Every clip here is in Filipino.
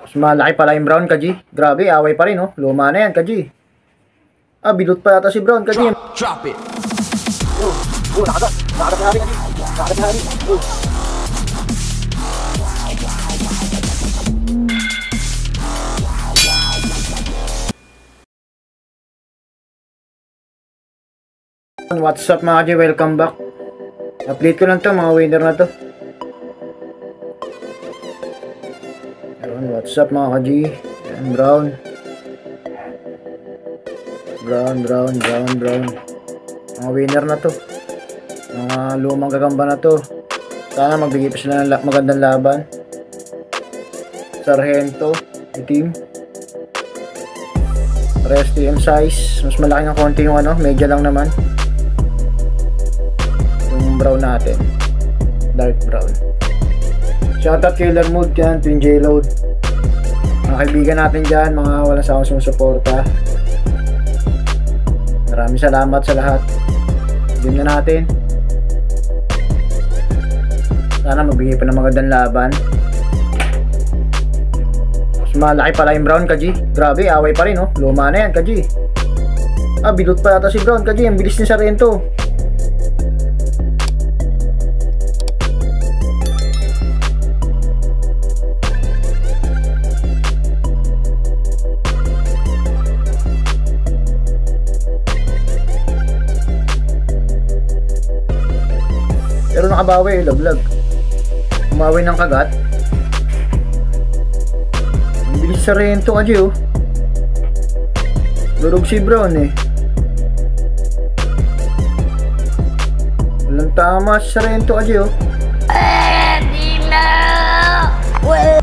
Mas malaki pala yung Brown, Kaji. Grabe, away pa rin, oh. Luma na yan, Kaji. Ah, bilot pa yata si Brown, Kaji. Drop it. Nakagat na hari, Kaji. Nakagat na hari. What's up mga Kaji? Welcome back. Update ko lang to, mga winner na to. What's up mga Kaji? Brown. Mga winner na to. Mga lumang gagamba na to. Sana magbigay pa sila ng magandang laban. Sargento, itim. Rest TM size. Mas malaki ng konti yung ano, medya lang naman. Yung brown natin. Dark brown. Shoutout Killer Mood dyan, Twin J-Load. Mga kaibigan natin dyan, mga walang sawang sumusuporta. Maraming salamat sa lahat. Game na natin. Sana magbigay pa ng magandang laban. Mas malaki pala yung Brown, Kaji. Grabe, away pa rin, oh. Luma na yan, Kaji. Ah, bilot pa yata si Brown, Kaji. Ang bilis ni Sargento. Pero nakabawi, laglag. Umawi ng kagat. Ang bilis sa Sargento, Kaji, oh. Durog si Brown, eh. Walang tama si Sargento, Kaji, oh.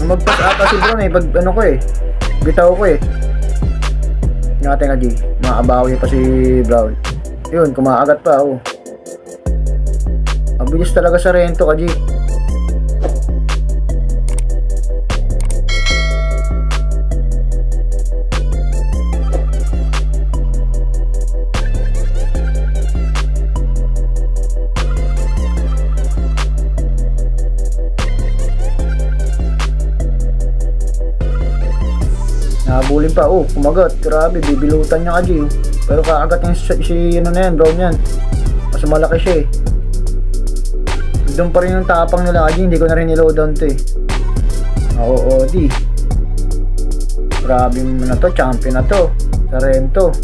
Magpas ata si Brown, eh. Pag ano ko, eh. Bitaw ko, eh. Ngating, Kaji. Makabawi pa si Brown. Yun, kumakagat pa, oh. Ang bilis talaga sa Sargento, Kaji. Nakabulin pa, oh, kumagat. Grabe, bibilutan niya, Kaji, oh. Pero kaagat yung si ano na yan, Brown yan. Mas malaki siya, eh. Doon pa rin yung tapang nila, Kaji. Hindi ko na rin niloadown to, eh. Oo, di. Grabe mo na to. Champion na to. Sargento.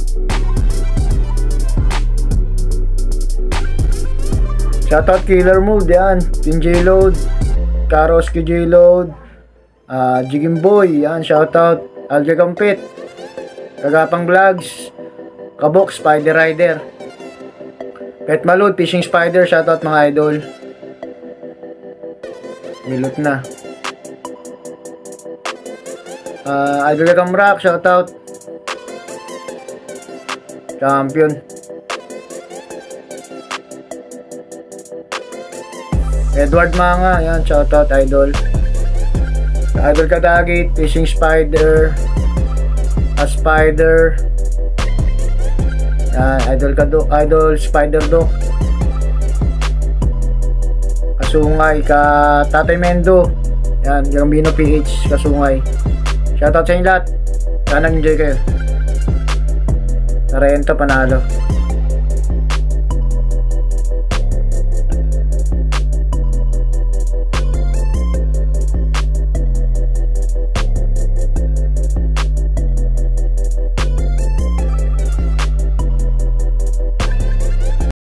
Shoutout Killer Mood. Yan. Twin J-Load. Karoski J-Load. Jigim Boy. Yan. Shoutout. Alja Gampit. Kagapang Vlogs. Kabok. Spider Rider. Pet Malud. Fishing Spider. Shoutout mga idol. Milot na. Idol Gamrak, shoutout. Champion. Edward Manga, yan, shoutout idol. Idol Kadagit, Fishing Spider. Spider. Yan, Idol Spider Dog. Kasungay ka Tatay Mendo. Yan, Gambino PH Kasungay. Shoutout sa inyo lahat. Sana enjoy kayo. Sargento panalo.